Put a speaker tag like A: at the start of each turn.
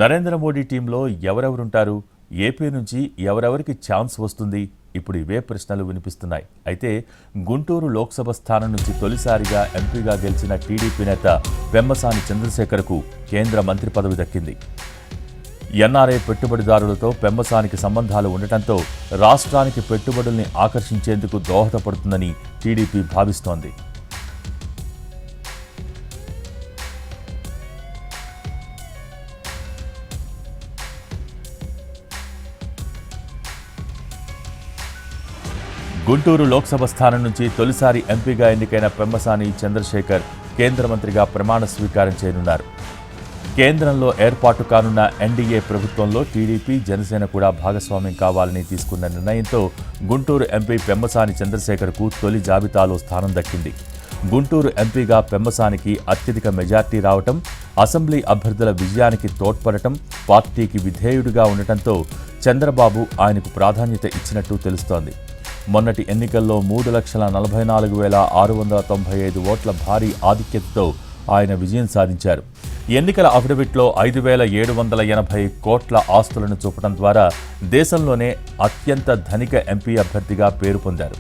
A: నరేంద్ర మోడీ టీంలో ఎవరెవరుంటారు? ఏపీ నుంచి ఎవరెవరికి ఛాన్స్ వస్తుంది? ఇప్పుడు ఇవే ప్రశ్నలు వినిపిస్తున్నాయి. అయితే గుంటూరు లోక్సభ స్థానం నుంచి తొలిసారిగా ఎంపీగా గెలిచిన టీడీపీ నేత పెమ్మసాని చంద్రశేఖర్కు కేంద్ర మంత్రి పదవి దక్కింది. ఎన్ఆర్ఐ పెట్టుబడిదారులతో పెమ్మసానికి సంబంధాలు ఉండటంతో రాష్ట్రానికి పెట్టుబడుల్ని ఆకర్షించేందుకు దోహదపడుతుందని టీడీపీ భావిస్తోంది. గుంటూరు లోక్సభ స్థానం నుంచి తొలిసారి ఎంపీగా ఎన్నికైన పెమ్మసాని చంద్రశేఖర్ కేంద్ర మంత్రిగా ప్రమాణ స్వీకారం చేయనున్నారు. కేంద్రంలో ఏర్పాటు కానున్న ఎన్డీఏ ప్రభుత్వంలో టీడీపీ, జనసేన కూడా భాగస్వామ్యం కావాలని తీసుకున్న నిర్ణయంతో గుంటూరు ఎంపీ పెమ్మసాని చంద్రశేఖర్కు తొలి జాబితాలో స్థానం దక్కింది. గుంటూరు ఎంపీగా పెమ్మసానికి అత్యధిక మెజార్టీ రావటం, అసెంబ్లీ అభ్యర్థుల విజయానికి తోడ్పడటం, పార్టీకి విధేయుడిగా ఉండటంతో చంద్రబాబు ఆయనకు ప్రాధాన్యత ఇచ్చినట్టు తెలుస్తోంది. మొన్నటి ఎన్నికల్లో 3,44,695 ఓట్ల భారీ ఆధిక్యతతో ఆయన విజయం సాధించారు. ఎన్నికల అఫిడవిట్లో 5,780 కోట్ల ఆస్తులను చూపడం ద్వారా దేశంలోనే అత్యంత ధనిక ఎంపీ అభ్యర్థిగా పేరు పొందారు.